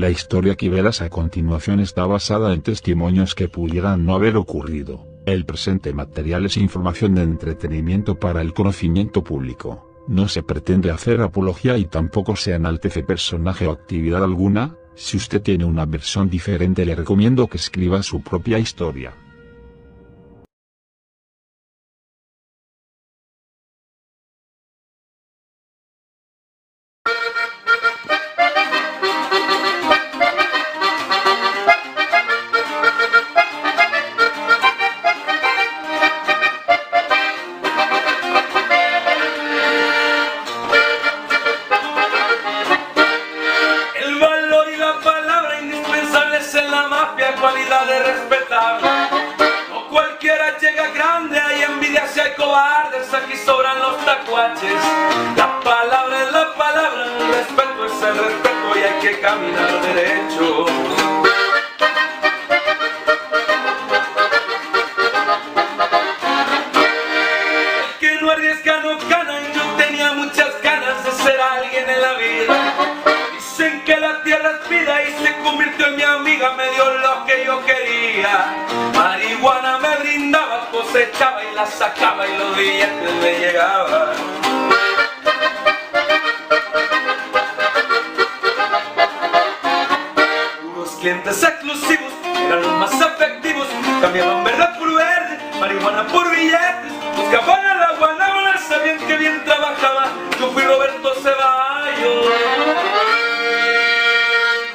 La historia que verás a continuación está basada en testimonios que pudieran no haber ocurrido. El presente material es información de entretenimiento para el conocimiento público. No se pretende hacer apología y tampoco se enaltece personaje o actividad alguna. Si usted tiene una versión diferente, le recomiendo que escriba su propia historia. Cualidad de respetar. No cualquiera llega grande, hay envidias y hay cobardes, aquí sobran los tacuaches. La palabra es la palabra, el respeto es el respeto y hay que caminar derecho. El que no arriesga no gana, y yo tenía muchas ganas de ser alguien en la vida. Dicen que la tierra es vida y se convirtió en mi amiga, me dio lo que yo quería. Marihuana me brindaba, cosechaba y la sacaba y los billetes me llegaban. Unos clientes exclusivos eran los más efectivos, cambiaban verde por verde, marihuana por billetes, buscaban a la guanábana, sabían que bien trabajaba. Yo fui Roberto Ceballos.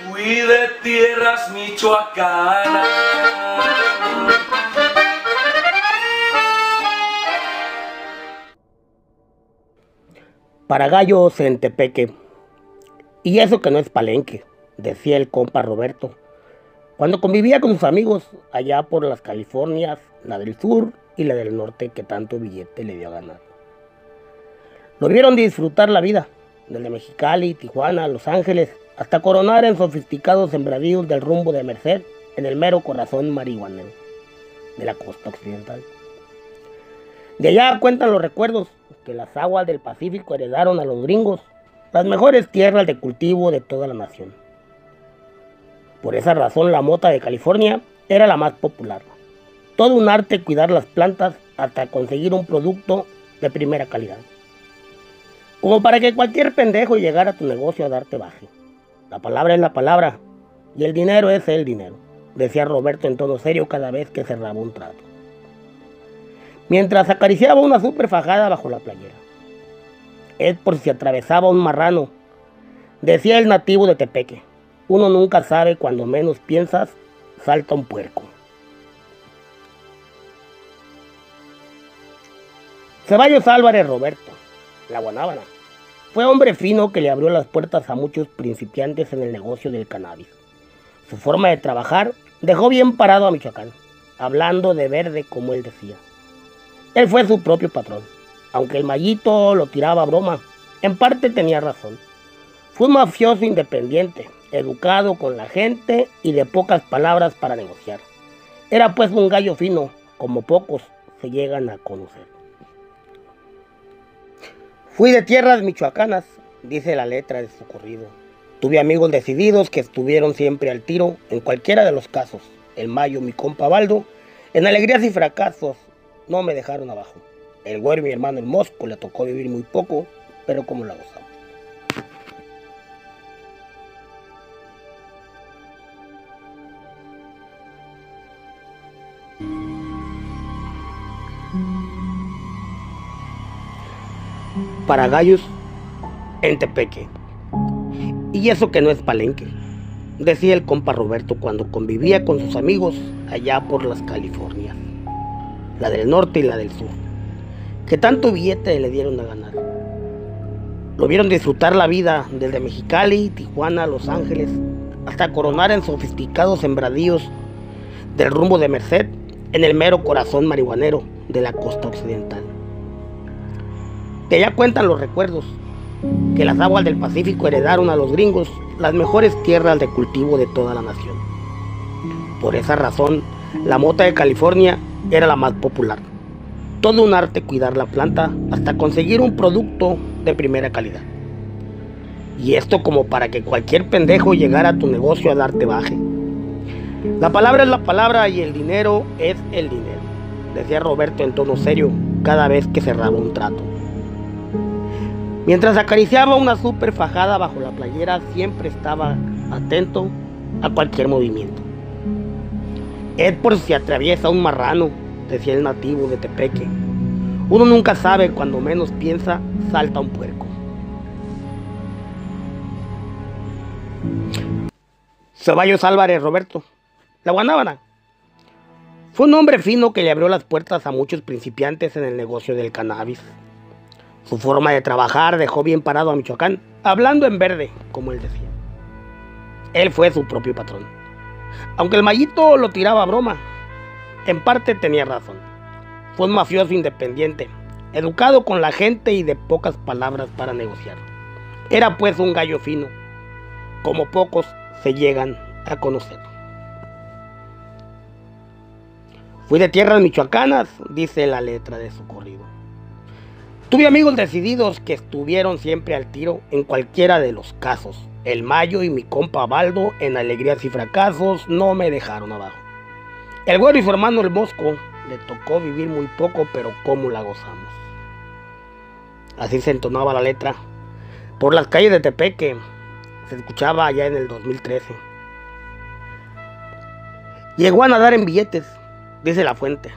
Fui de tierras michoacanas. Para gallos en Tepeque. Y eso que no es Palenque, decía el compa Roberto, cuando convivía con sus amigos allá por las Californias, la del sur y la del norte que tanto billete le dio a ganar. Lo vieron disfrutar la vida, desde Mexicali, Tijuana, Los Ángeles, hasta coronar en sofisticados sembradíos del rumbo de Merced, en el mero corazón marihuanero de la costa occidental. De allá cuentan los recuerdos que las aguas del Pacífico heredaron a los gringos las mejores tierras de cultivo de toda la nación. Por esa razón la mota de California era la más popular. Todo un arte cuidar las plantas hasta conseguir un producto de primera calidad. Como para que cualquier pendejo llegara a tu negocio a darte baje. La palabra es la palabra y el dinero es el dinero, decía Roberto en tono serio cada vez que cerraba un trato, mientras acariciaba una súper fajada bajo la playera. Es por si atravesaba un marrano, decía el nativo de Tepeque. Uno nunca sabe, cuando menos piensas, salta un puerco. Ceballos Álvarez Roberto, la guanábana, fue hombre fino que le abrió las puertas a muchos principiantes en el negocio del cannabis. Su forma de trabajar dejó bien parado a Michoacán, hablando de verde como él decía. Él fue su propio patrón, aunque el mallito lo tiraba a broma, en parte tenía razón. Fue un mafioso independiente, educado con la gente y de pocas palabras para negociar. Era pues un gallo fino, como pocos se llegan a conocer. Fui de tierras michoacanas, dice la letra de su corrido. Tuve amigos decididos que estuvieron siempre al tiro en cualquiera de los casos. El Mayo, mi compa Baldo, en alegrías y fracasos, no me dejaron abajo. El güero, mi hermano el Mosco, le tocó vivir muy poco, pero como la gozamos. Para gallos en Tepeque. Y eso que no es Palenque, decía el compa Roberto cuando convivía con sus amigos allá por las Californias, la del norte y la del sur, que tanto billete le dieron a ganar. Lo vieron disfrutar la vida desde Mexicali, Tijuana, Los Ángeles, hasta coronar en sofisticados sembradíos del rumbo de Merced, en el mero corazón marihuanero de la costa occidental. De allá cuentan los recuerdos que las aguas del Pacífico heredaron a los gringos las mejores tierras de cultivo de toda la nación. Por esa razón, la mota de California era la más popular. Todo un arte cuidar la planta hasta conseguir un producto de primera calidad. Y esto como para que cualquier pendejo llegara a tu negocio a darte baje. La palabra es la palabra y el dinero es el dinero, decía Roberto en tono serio cada vez que cerraba un trato. Mientras acariciaba una súper fajada bajo la playera, siempre estaba atento a cualquier movimiento. Es por si atraviesa un marrano, decía el nativo de Tepeque. Uno nunca sabe, cuando menos piensa, salta un puerco. Ceballos Álvarez Roberto, la Guanábana. Fue un hombre fino que le abrió las puertas a muchos principiantes en el negocio del cannabis. Su forma de trabajar dejó bien parado a Michoacán, hablando en verde, como él decía. Él fue su propio patrón. Aunque el Mayito lo tiraba a broma, en parte tenía razón. Fue un mafioso independiente, educado con la gente y de pocas palabras para negociar. Era pues un gallo fino, como pocos se llegan a conocer. Fui de tierras michoacanas, dice la letra de su corrido. Tuve amigos decididos que estuvieron siempre al tiro en cualquiera de los casos. El Mayo y mi compa Baldo, en alegrías y fracasos, no me dejaron abajo. El Güero y su hermano el Mosco, le tocó vivir muy poco, pero cómo la gozamos. Así se entonaba la letra. Por las calles de Tepeque, se escuchaba allá en el 2013. Llegó a nadar en billetes, dice la fuente.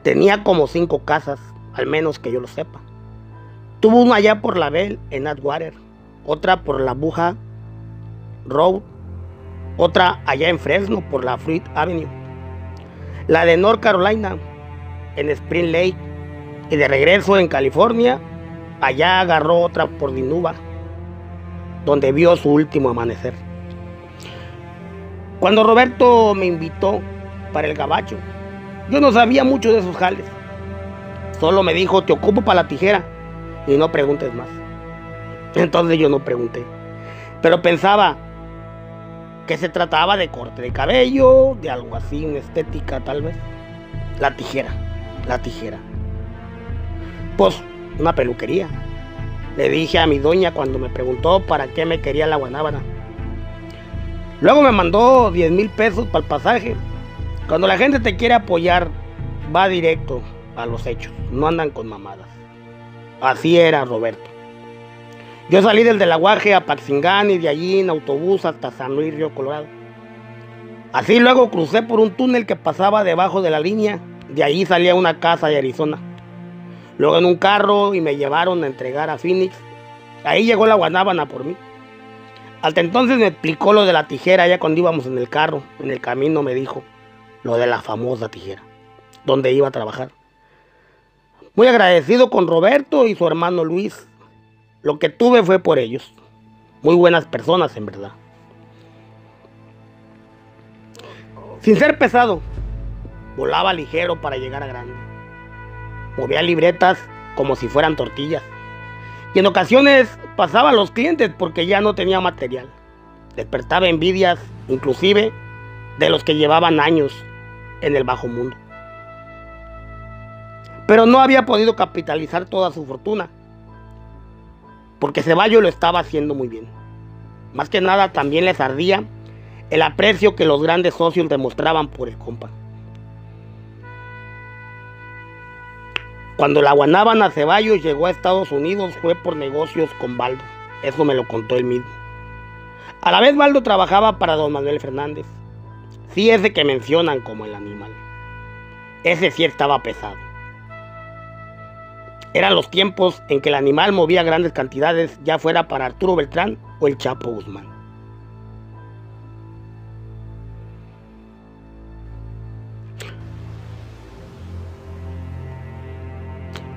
Tenía como 5 casas, al menos que yo lo sepa. Tuvo una allá por la Bell, en Atwater, otra por la Buja Road, otra allá en Fresno por la Fruit Avenue, la de North Carolina en Spring Lake, y de regreso en California, allá agarró otra por Dinuba, donde vio su último amanecer. Cuando Roberto me invitó para el gabacho, yo no sabía mucho de esos jales. Solo me dijo: te ocupo para la tijera y no preguntes más. Entonces yo no pregunté, pero pensaba que se trataba de corte de cabello, de algo así, una estética tal vez. La tijera. Pues una peluquería. Le dije a mi doña cuando me preguntó para qué me quería la Guanábana. Luego me mandó 10,000 pesos para el pasaje. Cuando la gente te quiere apoyar, va directo a los hechos, no andan con mamadas. Así era Roberto. Yo salí del Aguaje a Paxingán y de allí en autobús hasta San Luis Río Colorado. Así luego crucé por un túnel que pasaba debajo de la línea. De allí salí a una casa de Arizona. Luego en un carro y me llevaron a entregar a Phoenix. Ahí llegó la Guanábana por mí. Hasta entonces me explicó lo de la tijera ya cuando íbamos en el carro. En el camino me dijo lo de la famosa tijera, donde iba a trabajar. Muy agradecido con Roberto y su hermano Luis. Lo que tuve fue por ellos. Muy buenas personas, en verdad. Sin ser pesado, volaba ligero para llegar a grande. Movía libretas como si fueran tortillas. Y en ocasiones pasaba a los clientes porque ya no tenía material. Despertaba envidias, inclusive, de los que llevaban años en el bajo mundo. Pero no había podido capitalizar toda su fortuna, porque Ceballos lo estaba haciendo muy bien. Más que nada también les ardía el aprecio que los grandes socios demostraban por el compa. Cuando la Guanábana Ceballos llegó a Estados Unidos fue por negocios con Baldo. Eso me lo contó él mismo. A la vez Baldo trabajaba para don Manuel Fernández. Sí, ese que mencionan como el animal. Ese sí estaba pesado. Eran los tiempos en que el animal movía grandes cantidades, ya fuera para Arturo Beltrán o el Chapo Guzmán.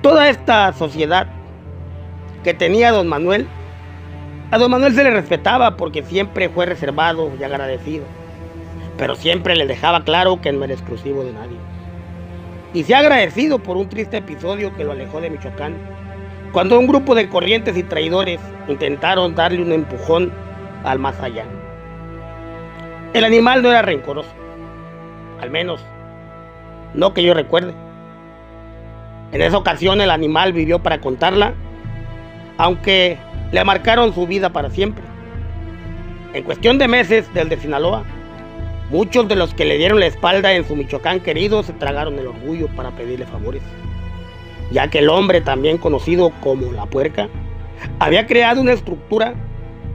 Toda esta sociedad que tenía don Manuel, a don Manuel se le respetaba porque siempre fue reservado y agradecido, pero siempre le dejaba claro que no era exclusivo de nadie. Y se ha agradecido por un triste episodio que lo alejó de Michoacán, cuando un grupo de corrientes y traidores intentaron darle un empujón al más allá. El animal no era rencoroso, al menos no que yo recuerde. En esa ocasión el animal vivió para contarla, aunque le marcaron su vida para siempre. En cuestión de meses del de Sinaloa, muchos de los que le dieron la espalda en su Michoacán querido se tragaron el orgullo para pedirle favores, ya que el hombre, también conocido como La Puerca, había creado una estructura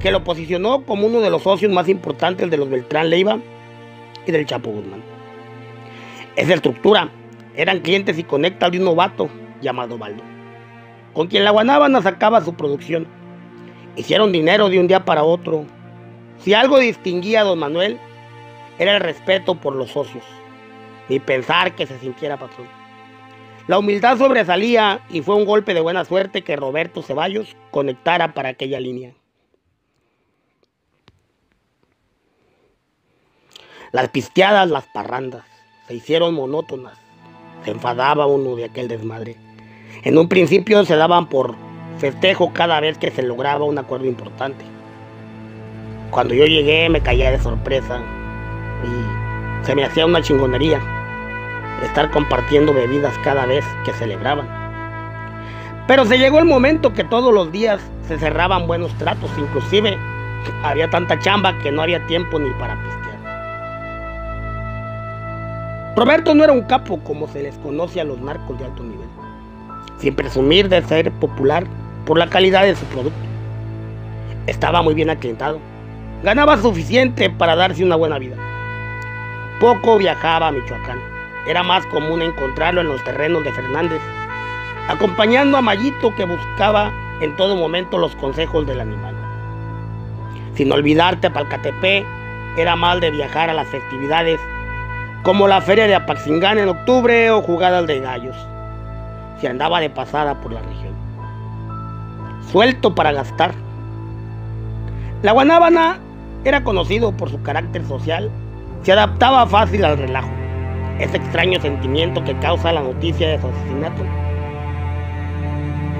que lo posicionó como uno de los socios más importantes de los Beltrán Leiva y del Chapo Guzmán. Esa estructura eran clientes y conectas de un novato llamado Baldo, con quien la Guanábana sacaba su producción. Hicieron dinero de un día para otro. Si algo distinguía a don Manuel, era el respeto por los socios, ni pensar que se sintiera patrón. La humildad sobresalía y fue un golpe de buena suerte que Roberto Ceballos conectara para aquella línea. Las pisteadas, las parrandas, se hicieron monótonas. Se enfadaba uno de aquel desmadre. En un principio se daban por festejo cada vez que se lograba un acuerdo importante. Cuando yo llegué me caía de sorpresa y se me hacía una chingonería estar compartiendo bebidas cada vez que celebraban. Pero se llegó el momento que todos los días se cerraban buenos tratos, inclusive había tanta chamba que no había tiempo ni para pistear. Roberto no era un capo como se les conoce a los narcos de alto nivel, sin presumir de ser popular por la calidad de su producto. Estaba muy bien aclientado, ganaba suficiente para darse una buena vida. Poco viajaba a Michoacán, era más común encontrarlo en los terrenos de Fernández, acompañando a Mayito, que buscaba en todo momento los consejos del animal. Sin olvidar Tepalcatepec, era mal de viajar a las festividades como la feria de Apaxingán en octubre o jugadas de gallos. Se andaba de pasada por la región, suelto para gastar. La Guanábana era conocido por su carácter social, se adaptaba fácil al relajo, ese extraño sentimiento que causa la noticia de su asesinato.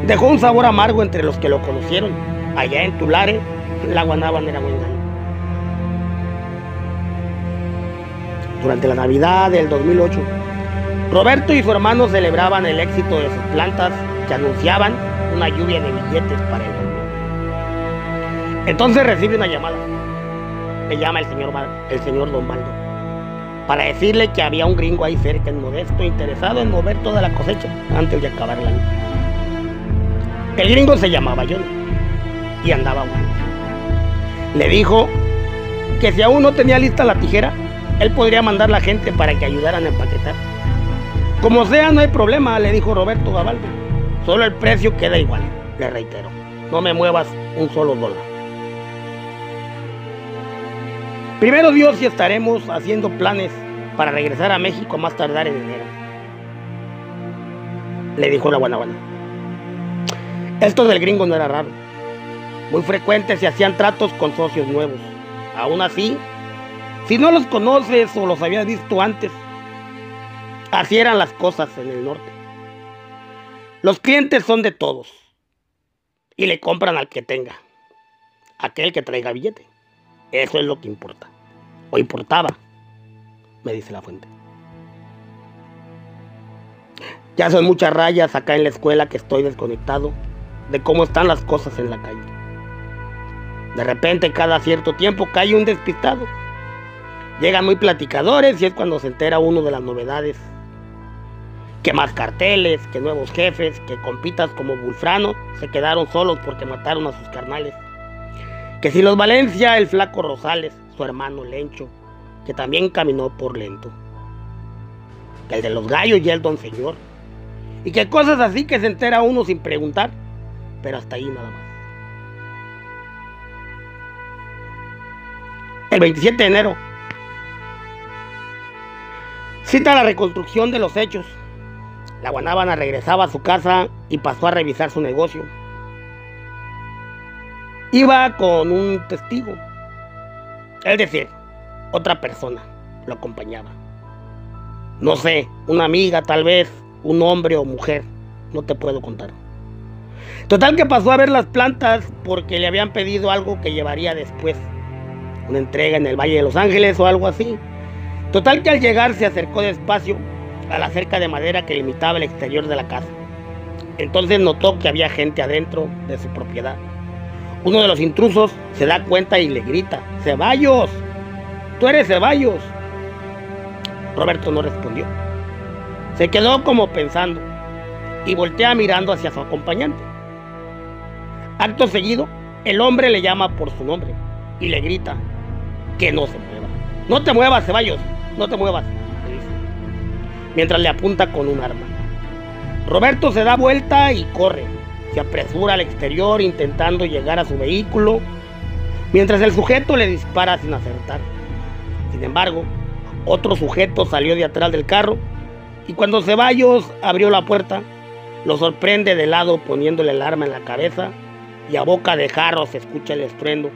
Dejó un sabor amargo entre los que lo conocieron. Allá en Tulare, la Guanábana era buen gallo. Durante la Navidad del 2008, Roberto y su hermano celebraban el éxito de sus plantas que anunciaban una lluvia de billetes para el mundo. Entonces recibe una llamada. Le llama el señor Don Baldo para decirle que había un gringo ahí cerca en Modesto interesado en mover toda la cosecha antes de acabar el año. El gringo se llamaba John y andaba bueno. Le dijo que si aún no tenía lista la tijera, él podría mandar la gente para que ayudaran a empaquetar. Como sea, no hay problema, le dijo Roberto a Baldo. Solo el precio queda igual, le reitero. No me muevas un solo dólar. Primero Dios, y estaremos haciendo planes para regresar a México a más tardar en enero, le dijo la Guanábana. Esto del gringo no era raro. Muy frecuente se hacían tratos con socios nuevos. Aún así, si no los conoces o los habías visto antes, así eran las cosas en el norte. Los clientes son de todos y le compran al que tenga, aquel que traiga billete. Eso es lo que importa. O importaba, me dice la fuente. Ya son muchas rayas acá en la escuela que estoy desconectado de cómo están las cosas en la calle. De repente, cada cierto tiempo cae un despistado. Llegan muy platicadores y es cuando se entera uno de las novedades. Que más carteles, que nuevos jefes, que compitas como Bulfrano se quedaron solos porque mataron a sus carnales. Que si los Valencia, el flaco Rosales, su hermano Lencho, que también caminó por lento. Que el de los gallos ya el don señor. Y que cosas así que se entera uno sin preguntar, pero hasta ahí nada más. El 27 de enero cita la reconstrucción de los hechos. La Guanábana regresaba a su casa y pasó a revisar su negocio. Iba con un testigo, es decir, otra persona lo acompañaba. No sé, una amiga tal vez, un hombre o mujer, no te puedo contar. Total que pasó a ver las plantas porque le habían pedido algo que llevaría después, una entrega en el Valle de Los Ángeles o algo así. Total que al llegar se acercó despacio a la cerca de madera que limitaba el exterior de la casa. Entonces notó que había gente adentro de su propiedad. Uno de los intrusos se da cuenta y le grita: ¡Ceballos! ¡Tú eres Ceballos! Roberto no respondió. Se quedó como pensando y voltea mirando hacia su acompañante. Acto seguido, el hombre le llama por su nombre y le grita que no se mueva. ¡No te muevas, Ceballos! ¡No te muevas!, le dice, mientras le apunta con un arma. Roberto se da vuelta y corre. Se apresura al exterior intentando llegar a su vehículo, mientras el sujeto le dispara sin acertar. Sin embargo, otro sujeto salió de atrás del carro y cuando Ceballos abrió la puerta, lo sorprende de lado poniéndole el arma en la cabeza y a boca de jarro se escucha el estruendo,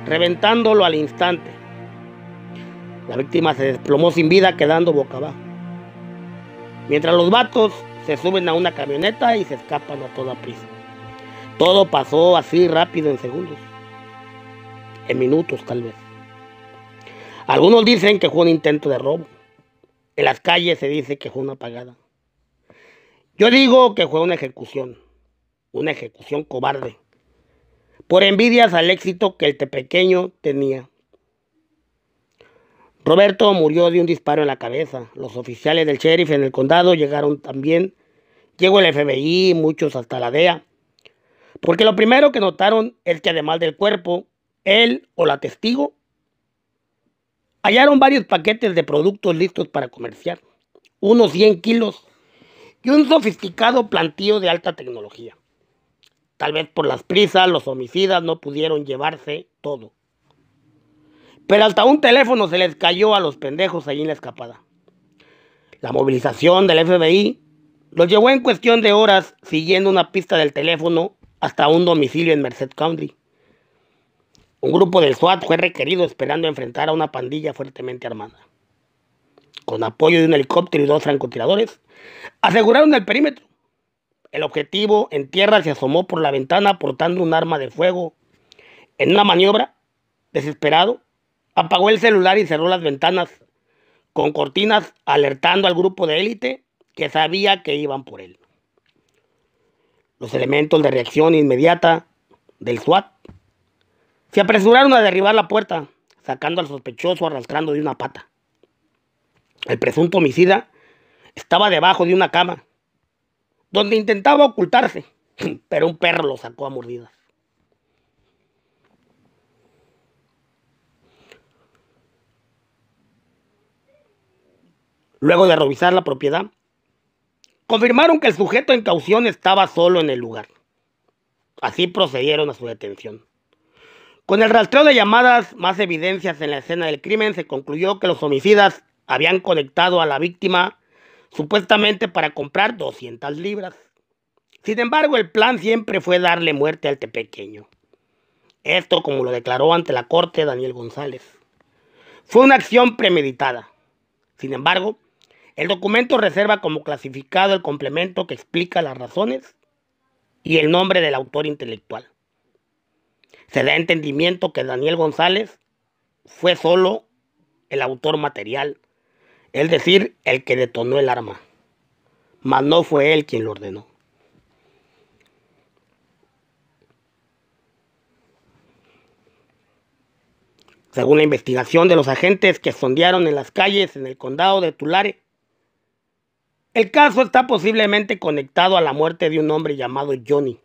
reventándolo al instante. La víctima se desplomó sin vida, quedando boca abajo, mientras los vatos se suben a una camioneta y se escapan a toda prisa. Todo pasó así rápido, en segundos, en minutos tal vez. Algunos dicen que fue un intento de robo. En las calles se dice que fue una apagada. Yo digo que fue una ejecución cobarde, por envidias al éxito que el tepequeño tenía. Roberto murió de un disparo en la cabeza. Los oficiales del sheriff en el condado llegaron también. Llegó el FBI, muchos hasta la DEA. Porque lo primero que notaron es que además del cuerpo, él o la testigo hallaron varios paquetes de productos listos para comerciar, unos 100 kilos y un sofisticado plantío de alta tecnología. Tal vez por las prisas, los homicidas no pudieron llevarse todo. Pero hasta un teléfono se les cayó a los pendejos allí en la escapada. La movilización del FBI los llevó en cuestión de horas siguiendo una pista del teléfono hasta un domicilio en Merced County. Un grupo del SWAT fue requerido esperando enfrentar a una pandilla fuertemente armada. Con apoyo de un helicóptero y 2 francotiradores, aseguraron el perímetro. El objetivo en tierra se asomó por la ventana portando un arma de fuego. En una maniobra, desesperado, apagó el celular y cerró las ventanas con cortinas, alertando al grupo de élite que sabía que iban por él. Los elementos de reacción inmediata del SWAT se apresuraron a derribar la puerta, sacando al sospechoso arrastrando de una pata. El presunto homicida estaba debajo de una cama, donde intentaba ocultarse, pero un perro lo sacó a mordidas. Luego de revisar la propiedad, confirmaron que el sujeto en caución estaba solo en el lugar. Así procedieron a su detención. Con el rastreo de llamadas, más evidencias en la escena del crimen, se concluyó que los homicidas habían conectado a la víctima supuestamente para comprar 200 libras. Sin embargo, el plan siempre fue darle muerte al tepequeño. Esto, como lo declaró ante la corte Daniel González, fue una acción premeditada. Sin embargo, el documento reserva como clasificado el complemento que explica las razones y el nombre del autor intelectual. Se da entendimiento que Daniel González fue solo el autor material, es decir, el que detonó el arma, mas no fue él quien lo ordenó. Según la investigación de los agentes que sondearon en las calles en el condado de Tulare, el caso está posiblemente conectado a la muerte de un hombre llamado Johnny,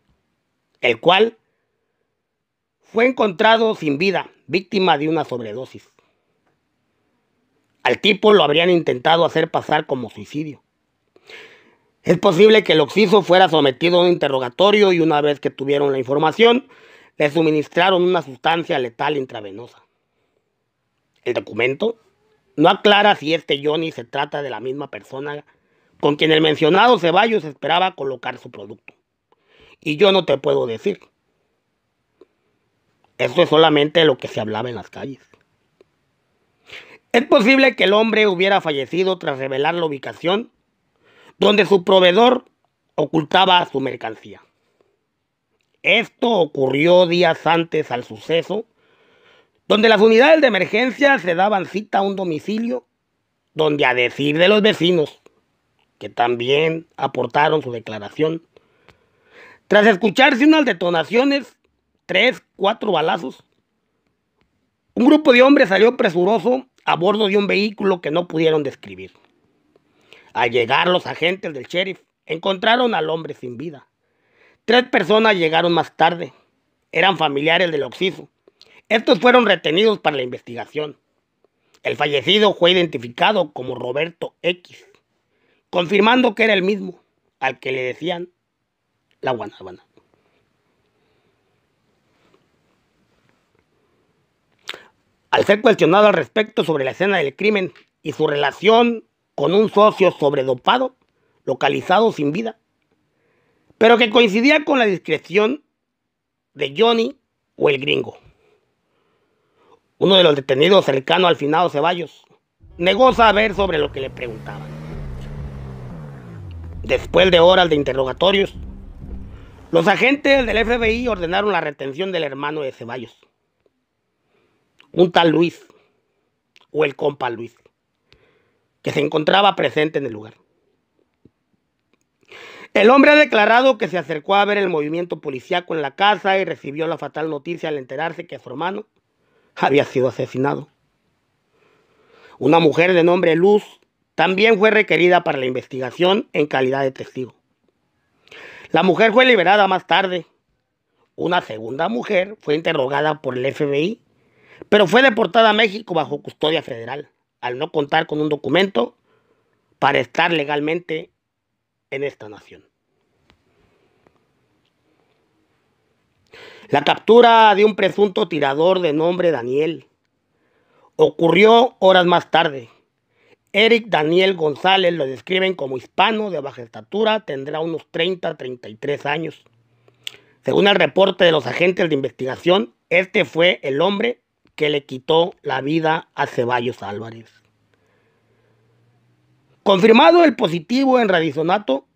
el cual fue encontrado sin vida, víctima de una sobredosis. Al tipo lo habrían intentado hacer pasar como suicidio. Es posible que el occiso fuera sometido a un interrogatorio y una vez que tuvieron la información, le suministraron una sustancia letal intravenosa. El documento no aclara si este Johnny se trata de la misma persona con quien el mencionado Ceballos esperaba colocar su producto. Y yo no te puedo decir. Eso es solamente lo que se hablaba en las calles. Es posible que el hombre hubiera fallecido tras revelar la ubicación donde su proveedor ocultaba su mercancía. Esto ocurrió días antes al suceso, donde las unidades de emergencia se daban cita a un domicilio donde, a decir de los vecinos, que también aportaron su declaración, tras escucharse unas detonaciones, 3, 4 balazos. Un grupo de hombres salió presuroso a bordo de un vehículo que no pudieron describir. Al llegar los agentes del sheriff, encontraron al hombre sin vida. 3 personas llegaron más tarde. Eran familiares del occiso. Estos fueron retenidos para la investigación. El fallecido fue identificado como Roberto X, confirmando que era el mismo al que le decían la Guanábana. Al ser cuestionado al respecto sobre la escena del crimen y su relación con un socio sobredopado, localizado sin vida, pero que coincidía con la descripción de Johnny o el Gringo, uno de los detenidos cercano al finado Ceballos, negó saber sobre lo que le preguntaban. Después de horas de interrogatorios, los agentes del FBI ordenaron la retención del hermano de Ceballos, un tal Luis, o el compa Luis, que se encontraba presente en el lugar. El hombre ha declarado que se acercó a ver el movimiento policíaco en la casa y recibió la fatal noticia al enterarse que su hermano había sido asesinado. Una mujer de nombre Luz también fue requerida para la investigación en calidad de testigo. La mujer fue liberada más tarde. Una segunda mujer fue interrogada por el FBI, pero fue deportada a México bajo custodia federal, al no contar con un documento para estar legalmente en esta nación. La captura de un presunto tirador de nombre Daniel ocurrió horas más tarde. Eric Daniel González lo describen como hispano de baja estatura, tendrá unos 30 a 33 años. Según el reporte de los agentes de investigación, este fue el hombre que le quitó la vida a Ceballos Álvarez. Confirmado el positivo en radisonato,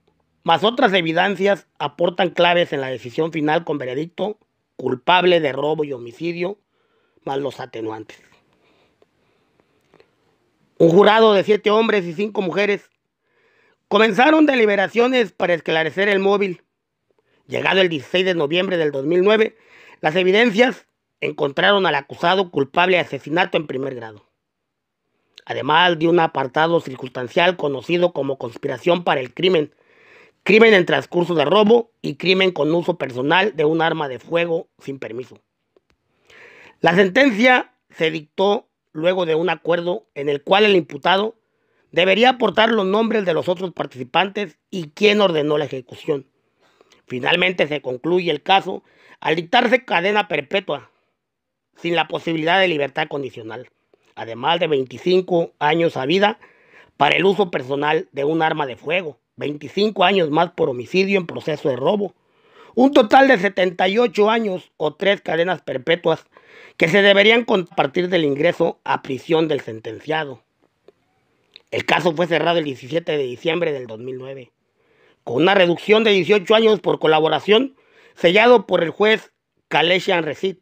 más otras evidencias aportan claves en la decisión final con veredicto culpable de robo y homicidio, más los atenuantes. Un jurado de 7 hombres y 5 mujeres comenzaron deliberaciones para esclarecer el móvil. Llegado el 16 de noviembre del 2009, las evidencias encontraron al acusado culpable de asesinato en primer grado, además de un apartado circunstancial conocido como conspiración para el crimen, crimen en transcurso de robo y crimen con uso personal de un arma de fuego sin permiso. La sentencia se dictó luego de un acuerdo en el cual el imputado debería aportar los nombres de los otros participantes y quién ordenó la ejecución. Finalmente se concluye el caso al dictarse cadena perpetua sin la posibilidad de libertad condicional, además de 25 años a vida para el uso personal de un arma de fuego, 25 años más por homicidio en proceso de robo, un total de 78 años o 3 cadenas perpetuas que se deberían compartir del ingreso a prisión del sentenciado. El caso fue cerrado el 17 de diciembre del 2009, con una reducción de 18 años por colaboración, sellado por el juez Kaleshian Recit.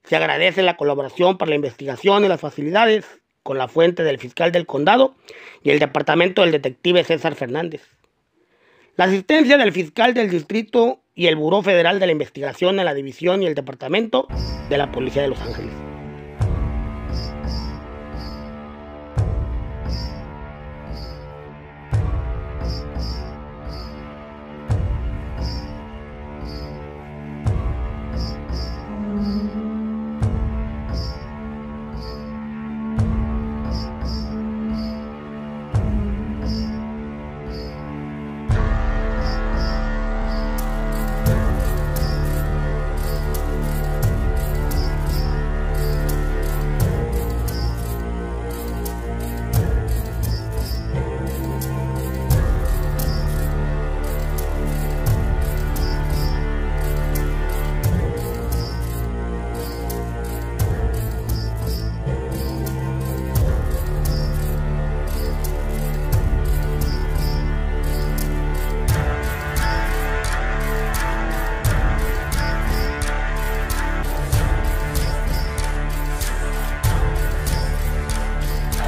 Se agradece la colaboración para la investigación y las facilidades con la fuente del fiscal del condado y el departamento del detective César Fernández. La asistencia del fiscal del distrito y el Buró Federal de la Investigación en la división y el departamento de la Policía de Los Ángeles.